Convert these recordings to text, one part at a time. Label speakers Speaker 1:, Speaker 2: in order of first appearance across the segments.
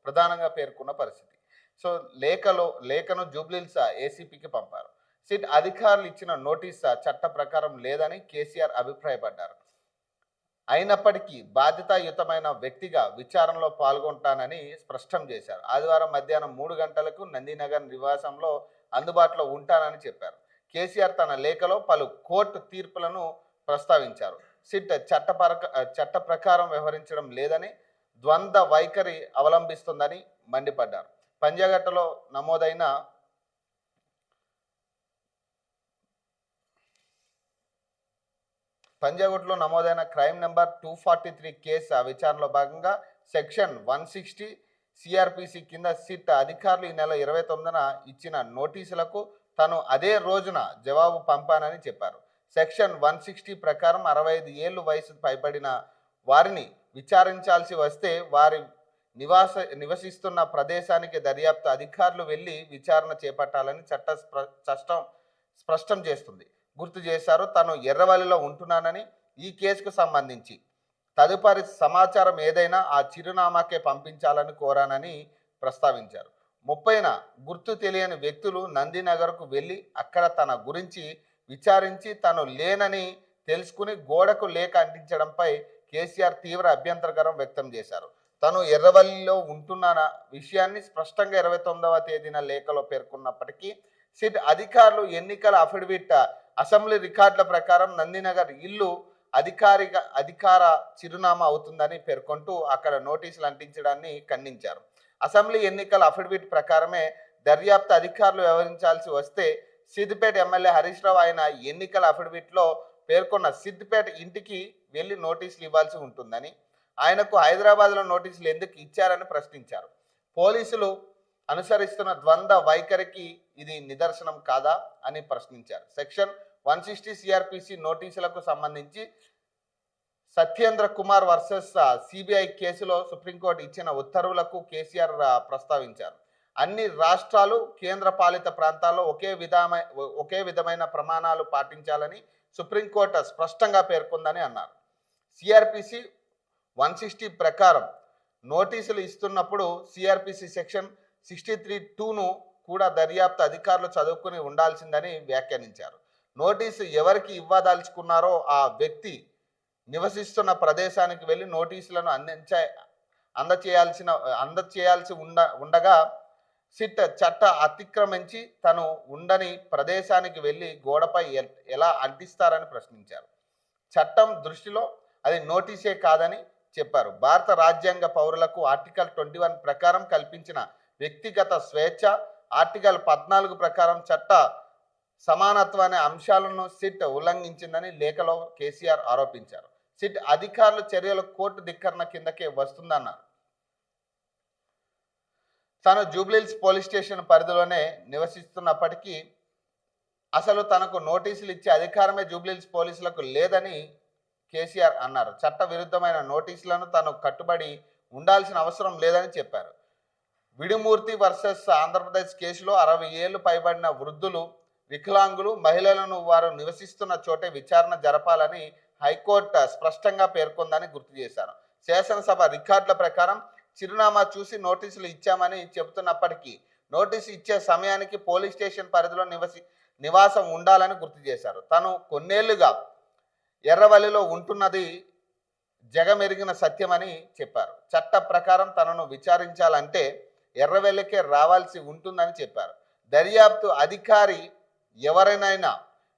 Speaker 1: ప్రధానంగా పేర్కొన్న పరిస్థితి. సో లేఖను జూబ్లీహిల్స్ ఏసీపీకి పంపారు. సిట్ అధికారులు ఇచ్చిన నోటీస్ చట్ట ప్రకారం లేదని కేసీఆర్ అభిప్రాయపడ్డారు. అయినప్పటికీ బాధ్యతాయుతమైన వ్యక్తిగా విచారణలో పాల్గొంటానని స్పష్టం చేశారు. ఆదివారం మధ్యాహ్నం 3 గంటలకు నందినగర్ నివాసంలో అందుబాటులో ఉంటానని చెప్పారు. కేసీఆర్ తన లేఖలో పలు కోర్టు తీర్పులను ప్రస్తావించారు. సిట్ చట్ట ప్రకారం వ్యవహరించడం లేదని, ద్వంద్వ వైఖరి అవలంబిస్తుందని మండిపడ్డారు. పంజాగుట్టలో నమోదైన క్రైమ్ నెంబర్ 243 కేసు విచారణలో భాగంగా సెక్షన్ 160 సిఆర్పిసి కింద సిట్ అధికారులు ఈ నెల 29న ఇచ్చిన నోటీసులకు తాను అదే రోజున జవాబు పంపానని చెప్పారు. సెక్షన్ 160 ప్రకారం 65 ఏళ్లు వయసు పైబడిన వారిని విచారించాల్సి వస్తే వారి నివసిస్తున్న ప్రదేశానికి దర్యాప్తు అధికారులు వెళ్లి విచారణ చేపట్టాలని చట్టం స్పష్టం చేస్తుంది. గుర్తు చేశారు. తాను ఎర్రవల్లిలో ఉంటున్నానని, ఈ కేసుకు సంబంధించి తదుపరి సమాచారం ఏదైనా ఆ చిరునామాకే పంపించాలని కోరానని ప్రస్తావించారు. 30న గుర్తు తెలియని వ్యక్తులు నందినగర్కు వెళ్ళి అక్కడ తన గురించి విచారించి తను లేనని తెలుసుకుని గోడకు లేఖ అంటించడంపై కేసీఆర్ తీవ్ర అభ్యంతరకరం వ్యక్తం చేశారు. తను ఎర్రవల్లిలో ఉంటున్న విషయాన్ని స్పష్టంగా 29వ తేదీన లేఖలో పేర్కొన్నప్పటికీ సిట్ అధికారులు ఎన్నికల అఫిడవిట్, అసెంబ్లీ రికార్డుల ప్రకారం నందినగర్ ఇల్లు అధికార చిరునామా అవుతుందని పేర్కొంటూ అక్కడ నోటీసులు అంటించడాన్ని ఖండించారు. అసెంబ్లీ ఎన్నికల అఫిడవిట్ ప్రకారమే దర్యాప్తు అధికారులు వ్యవహరించాల్సి వస్తే సిద్దిపేట ఎమ్మెల్యే హరీష్ రావు ఆయన ఎన్నికల అఫిడవిట్లో పేర్కొన్న సిద్దిపేట ఇంటికి వెళ్ళి నోటీసులు ఇవ్వాల్సి ఉంటుందని, ఆయనకు హైదరాబాద్లో నోటీసులు ఎందుకు ఇచ్చారని ప్రశ్నించారు. పోలీసులు అనుసరిస్తున్న ద్వంద్వ వైఖరికి ఇది నిదర్శనం కాదా అని ప్రశ్నించారు. సెక్షన్ 160 సిఆర్పిసి నోటీసులకు సంబంధించి సత్యేంద్ర కుమార్ వర్సెస్ సిబిఐ కేసులో సుప్రీంకోర్టు ఇచ్చిన ఉత్తర్వులకు కేసీఆర్ ప్రస్తావించారు. అన్ని రాష్ట్రాలు, కేంద్ర పాలిత ప్రాంతాల్లో ఒకే విధమైన ప్రమాణాలు పాటించాలని సుప్రీంకోర్టు స్పష్టంగా పేర్కొందని అన్నారు. సిఆర్పిసి 160 ప్రకారం నోటీసులు ఇస్తున్నప్పుడు సిఆర్పిసి సెక్షన్ 63(2)ను కూడా దర్యాప్తు అధికారులు చదువుకుని ఉండాల్సిందని వ్యాఖ్యానించారు. నోటీసు ఎవరికి ఇవ్వదలుచుకున్నారో ఆ వ్యక్తి నివసిస్తున్న ప్రదేశానికి వెళ్ళి నోటీసులను అందచేయాల్సి ఉండగా సిట్ చట్ట అతిక్రమించి తను ఉండని ప్రదేశానికి వెళ్ళి గోడపై ఎలా అంటిస్తారని ప్రశ్నించారు. చట్టం దృష్టిలో అది నోటీసే కాదని చెప్పారు. భారత రాజ్యాంగ పౌరులకు ఆర్టికల్ 21 ప్రకారం కల్పించిన వ్యక్తిగత స్వేచ్ఛ, ఆర్టికల్ 14 ప్రకారం చట్ట సమానత్వ అంశాలను సిట్ ఉల్లంఘించిందని లేఖలో కేసీఆర్ ఆరోపించారు. సిట్ అధికారుల చర్యలు కోర్టు ధిక్కరణ కిందకే వస్తుందన్నారు. తాను జూబ్లీహిల్స్ పోలీస్ స్టేషన్ పరిధిలోనే నివసిస్తున్నప్పటికీ అసలు తనకు నోటీసులు ఇచ్చే అధికారమే జూబ్లీహిల్స్ పోలీసులకు లేదని కేసీఆర్ అన్నారు. చట్ట విరుద్ధమైన నోటీసులను తాను కట్టుబడి ఉండాల్సిన అవసరం లేదని చెప్పారు. విడుమూర్తి వర్సెస్ ఆంధ్రప్రదేశ్ కేసులో 60 ఏళ్లు పైబడిన వృద్ధులు, వికలాంగులు, మహిళలను వారు నివసిస్తున్న చోటే విచారణ జరపాలని హైకోర్టు స్పష్టంగా పేర్కొందని గుర్తు చేశారు. శాసనసభ రికార్డుల ప్రకారం చిరునామా చూసి నోటీసులు ఇచ్చామని చెబుతున్నప్పటికీ నోటీసు ఇచ్చే సమయానికి పోలీస్ స్టేషన్ పరిధిలో నివాసం ఉండాలని గుర్తు చేశారు. తాను కొన్నేళ్లుగా ఎర్రవల్లిలో ఉంటున్నది జగమెరిగిన సత్యమని చెప్పారు. చట్ట ప్రకారం తనను విచారించాలంటే ఎర్రవెల్లికే రావాల్సి ఉంటుందని చెప్పారు. దర్యాప్తు అధికారి ఎవరైనా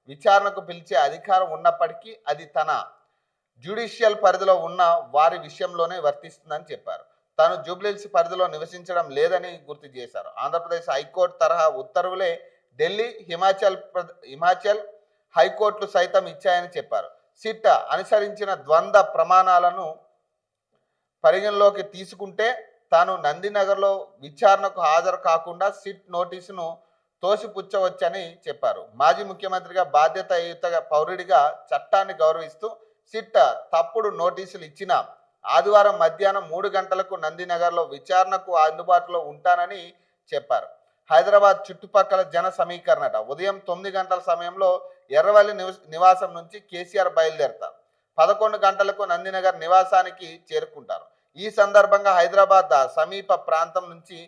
Speaker 1: విచారణకు పిలిచే అధికారం ఉన్నప్పటికీ అది తన జ్యుడిషియల్ పరిధిలో ఉన్న వారి విషయంలోనే వర్తిస్తుందని చెప్పారు. తాను జూబ్లీహిల్స్ పరిధిలో నివసించడం లేదని గుర్తు చేశారు. ఆంధ్రప్రదేశ్ హైకోర్టు తరహా ఉత్తర్వులే ఢిల్లీ, హిమాచల్ హైకోర్టులు సైతం ఇచ్చాయని చెప్పారు. సిట్ అనుసరించిన ద్వంద్వ ప్రమాణాలను పరిగణలోకి తీసుకుంటే తాను నందినగర్లో విచారణకు హాజరు కాకుండా సిట్ నోటీసును తోసిపుచ్చవచ్చని చెప్పారు. మాజీ ముఖ్యమంత్రిగా బాధ్యతాయుత పౌరుడిగా చట్టాన్ని గౌరవిస్తూ సిట్ తప్పుడు నోటీసులు ఇచ్చిన ఆదివారం మధ్యాహ్నం 3 గంటలకు నందినగర్లో విచారణకు అందుబాటులో ఉంటానని చెప్పారు. హైదరాబాద్ చుట్టుపక్కల జన సమీకరణట. ఉదయం 9 గంటల సమయంలో ఎర్రవల్లి నివాసం నుంచి కేసీఆర్ బయలుదేరతారు. 11 గంటలకు నందినగర్ నివాసానికి చేరుకుంటారు. ఈ సందర్భంగా హైదరాబాద్ సమీప ప్రాంతం నుంచి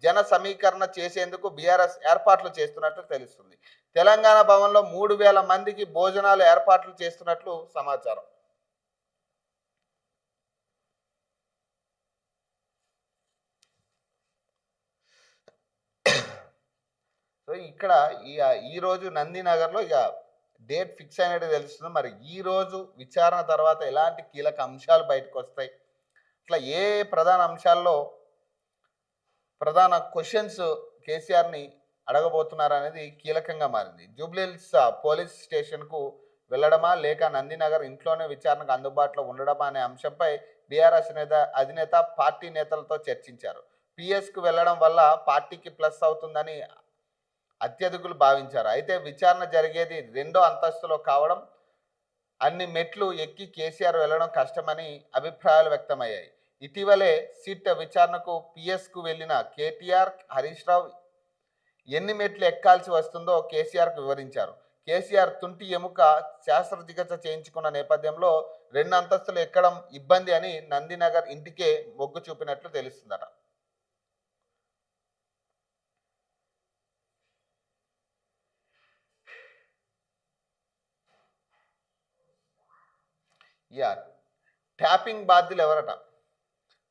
Speaker 1: జన సమీకరణ చేసేందుకు బీఆర్ఎస్ ఏర్పాట్లు చేస్తున్నట్లు తెలుస్తుంది. తెలంగాణ భవన్లో 3,000 మందికి భోజనాలు ఏర్పాట్లు చేస్తున్నట్లు సమాచారం. సో ఇక్కడ ఈరోజు నందినగర్లో ఇక డేట్ ఫిక్స్ అయినట్టు తెలుస్తుంది. మరి ఈరోజు విచారణ తర్వాత ఎలాంటి కీలక అంశాలు బయటకు వస్తాయి, ఇట్లా ఏ ప్రధాన అంశాల్లో ప్రధాన క్వశ్చన్స్ కేసీఆర్ని అడగబోతున్నారు అనేది కీలకంగా మారింది. జూబ్లీహిల్స్ పోలీస్ స్టేషన్కు వెళ్ళడమా లేక నందినగర్ ఇంట్లోనే విచారణకు అందుబాటులో ఉండడమా అనే అంశంపై బీఆర్ఎస్ అధినేత పార్టీ నేతలతో చర్చించారు. పిఎస్కు వెళ్ళడం వల్ల పార్టీకి ప్లస్ అవుతుందని అత్యధికులు భావించారు. అయితే విచారణ జరిగేది 2వ అంతస్తులో కావడం, అన్ని మెట్లు ఎక్కి కేసీఆర్ వెళ్ళడం కష్టమని అభిప్రాయాలు వ్యక్తమయ్యాయి. ఇటీవలే సిట్ విచారణకు పిఎస్కు వెళ్ళిన కేటీఆర్, హరీష్ రావు ఎన్ని మెట్లు ఎక్కాల్సి వస్తుందో కేసీఆర్కు వివరించారు. కేసీఆర్ తుంటి ఎముక శస్త్రచికిత్స చేయించుకున్న నేపథ్యంలో 2 అంతస్తులు ఎక్కడం ఇబ్బంది అని నందినగర్ ఇంటికే మొగ్గు చూపినట్లు తెలుస్తుందట. ట్యాపింగ్ బాధ్యులు ఎవరట?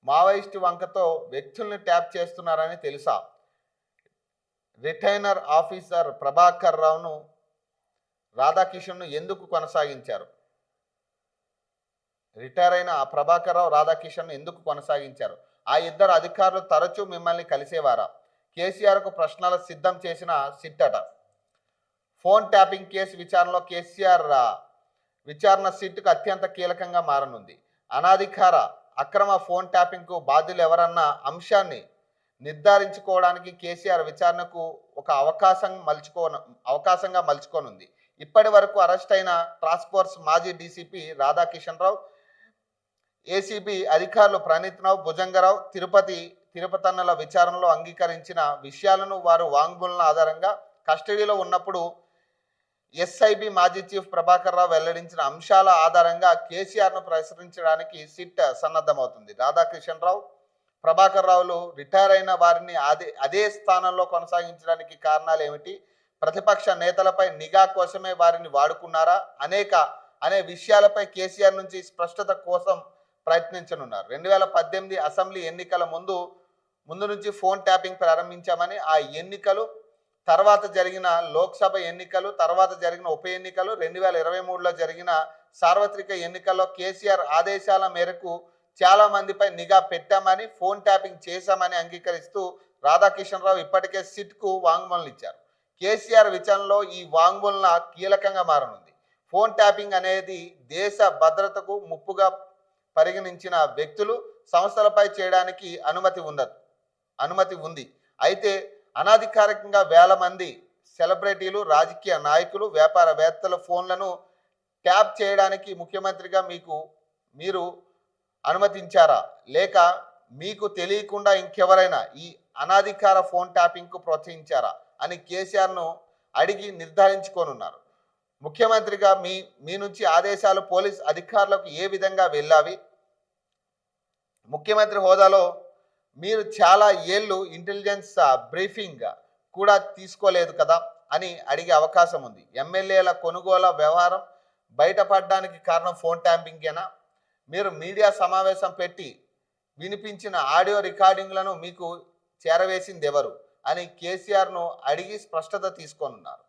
Speaker 1: మావోయిస్టు వంకతో వ్యక్తుల్ని ట్యాప్ చేస్తున్నారని తెలుసా? రిటైనర్ ఆఫీసర్ ప్రభాకర్ రావును రాధాకిషన్ను ఎందుకు కొనసాగించారు? రిటైర్ అయిన ప్రభాకర్ రావు రాధాకిషన్ను ఎందుకు కొనసాగించారు? ఆ ఇద్దరు అధికారులు తరచూ మిమ్మల్ని కలిసేవారా? కేసీఆర్కు ప్రశ్నలు సిద్ధం చేసిన సిట్ అట. ఫోన్ ట్యాపింగ్ కేసు విచారణలో కేసీఆర్ విచారణ సిట్కు అత్యంత కీలకంగా మారనుంది. అనాధికార అక్రమ ఫోన్ ట్యాపింగ్కు బాధ్యులు ఎవరన్న అంశాన్ని నిర్ధారించుకోవడానికి కేసీఆర్ విచారణకు ఒక అవకాశంగా మలుచుకోనుంది. ఇప్పటి వరకు అరెస్ట్ అయిన టాస్క్ ఫోర్స్ మాజీ డీసీపీ రాధాకిషన్ రావు, ఏసీబీ అధికారులు ప్రణీత్ రావు, భుజంగరావు, తిరుపతన్నల విచారణలో అంగీకరించిన విషయాలను వారు వాంగ్మూలం ఆధారంగా కస్టడీలో ఉన్నప్పుడు ఎస్ఐబి మాజీ చీఫ్ ప్రభాకర్ రావు వెల్లడించిన అంశాల ఆధారంగా కేసీఆర్ను ప్రశ్నించడానికి సిట్ సన్నద్ధమవుతుంది. రాధాకిషన్ రావు, ప్రభాకర్ రావులు రిటైర్ అయిన వారిని అదే స్థానంలో కొనసాగించడానికి కారణాలు ఏమిటి? ప్రతిపక్ష నేతలపై నిఘా కోసమే వారిని వాడుకున్నారా? అనే విషయాలపై కేసీఆర్ నుంచి స్పష్టత కోసం ప్రయత్నించనున్నారు. 2018 అసెంబ్లీ ఎన్నికల ముందు నుంచి ఫోన్ ట్యాపింగ్ ప్రారంభించామని, ఆ ఎన్నికలు తర్వాత జరిగిన లోక్సభ ఎన్నికలు, తర్వాత జరిగిన ఉప ఎన్నికలు, 2023లో జరిగిన సార్వత్రిక ఎన్నికల్లో కేసీఆర్ ఆదేశాల మేరకు చాలా మందిపై నిఘా పెట్టామని, ఫోన్ ట్యాపింగ్ చేశామని అంగీకరిస్తూ రాధాకిషన్ రావు ఇప్పటికే సిట్కు వాంగ్మూలం ఇచ్చారు. కేసీఆర్ విచారణలో ఈ వాంగ్మూలన కీలకంగా మారనుంది. ఫోన్ ట్యాపింగ్ అనేది దేశ భద్రతకు ముప్పుగా పరిగణించిన వ్యక్తులు, సంస్థలపై చేయడానికి అనుమతి ఉంది. అయితే అనాధికారికంగా వేల మంది సెలబ్రిటీలు, రాజకీయ నాయకులు, వ్యాపారవేత్తల ఫోన్లను ట్యాప్ చేయడానికి ముఖ్యమంత్రిగా మీరు అనుమతించారా? లేక మీకు తెలియకుండా ఇంకెవరైనా ఈ అనాధికార ఫోన్ ట్యాపింగ్కు ప్రోత్సహించారా అని కేసీఆర్ను అడిగి నిర్ధారించుకోనున్నారు. ముఖ్యమంత్రిగా మీ నుంచి ఆదేశాలు పోలీస్ అధికారులకు ఏ విధంగా వెళ్ళావి? ముఖ్యమంత్రి హోదాలో మీరు చాలా ఏళ్ళు ఇంటెలిజెన్స్ బ్రీఫింగ్ కూడా తీసుకోలేదు కదా అని అడిగే అవకాశం ఉంది. ఎమ్మెల్యేల కొనుగోలు వ్యవహారం బయటపడడానికి కారణం ఫోన్ ట్యాపింగేనా? మీరు మీడియా సమావేశం పెట్టి వినిపించిన ఆడియో రికార్డింగ్లను మీకు చేరవేసింది ఎవరు అని కేసీఆర్ను అడిగి స్పష్టత తీసుకోనున్నారు.